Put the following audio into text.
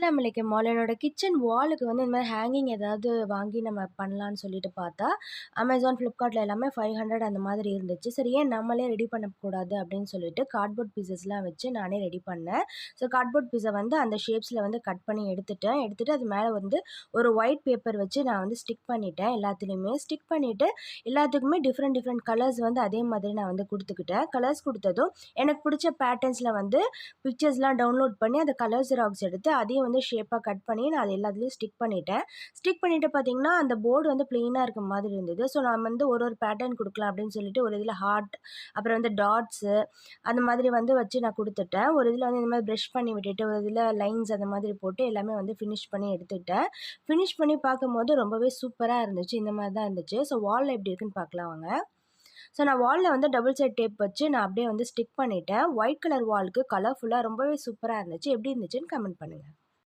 அஸ்ஸலாமு மால் என்னோட கிச்சன் வாலுக்கு வந்து இந்த மாதிரி ஹேங்கிங் ஏதாவது வாங்கி நம்ம பண்ணலான்னு சொல்லிட்டு பார்த்தா, அமேசான், ஃப்ளிப்கார்ட்ல எல்லாமே 500 அந்த மாதிரி இருந்துச்சு. சரி ஏன் நம்மளே ரெடி பண்ணக்கூடாது அப்படின்னு சொல்லிட்டு கார்ட்போர்ட் பீசஸ்லாம் வச்சு நானே ரெடி பண்ணேன். ஸோ கார்ட்போர்ட் பீஸை வந்து அந்த ஷேப்ஸில் வந்து கட் பண்ணி எடுத்துட்டேன். எடுத்துட்டு அது மேலே வந்து ஒரு ஒயிட் பேப்பர் வச்சு நான் வந்து ஸ்டிக் பண்ணிட்டேன் எல்லாத்துலேயுமே. ஸ்டிக் பண்ணிவிட்டு எல்லாத்துக்குமே டிஃப்ரெண்ட் டிஃப்ரெண்ட் கலர்ஸ் வந்து அதே மாதிரி நான் வந்து கொடுத்துக்கிட்டேன். கலர்ஸ் கொடுத்ததும் எனக்கு பிடிச்ச பேட்டர்ன்ஸில் வந்து பிக்சர்ஸ்லாம் டவுன்லோட் பண்ணி அந்த கலர் ஜெராக்ஸ் எடுத்து அதையும் வந்து ஷேப்பாக கட் பண்ணி நான் அது எல்லாத்துலேயும் ஸ்டிக் பண்ணிட்டேன். ஸ்டிக் பண்ணிவிட்டு பார்த்தீங்கன்னா அந்த போர்டு வந்து ப்ளெயினாக இருக்க மாதிரி இருந்தது. ஸோ நான் வந்து ஒரு ஒரு பேட்டர்ன் கொடுக்கலாம் அப்படின்னு சொல்லிட்டு ஒரு இதில் ஹார்ட், அப்புறம் வந்து டாட்ஸு அந்த மாதிரி வந்து வச்சு நான் கொடுத்துட்டேன். ஒரு இதில் வந்து இந்த மாதிரி ப்ரஷ் பண்ணி விட்டுட்டு ஒரு இதில் லைன்ஸ் அந்த மாதிரி போட்டு எல்லாமே வந்து ஃபினிஷ் பண்ணி எடுத்துக்கிட்டேன். ஃபினிஷ் பண்ணி பார்க்கும்போது ரொம்பவே சூப்பராக இருந்துச்சு. இந்த மாதிரி தான் இருந்துச்சு. ஸோ வாலில் எப்படி இருக்குன்னு பார்க்கலாம் வாங்க. ஸோ நான் வாலில் வந்து டபுள் சைட் டேப் வச்சு நான் அப்படியே வந்து ஸ்டிக் பண்ணிட்டேன். ஒயிட் கலர் வாலுக்கு கலர்ஃபுல்லாக ரொம்பவே சூப்பராக இருந்துச்சு. எப்படி இருந்துச்சுன்னு கமெண்ட் பண்ணுங்கள்.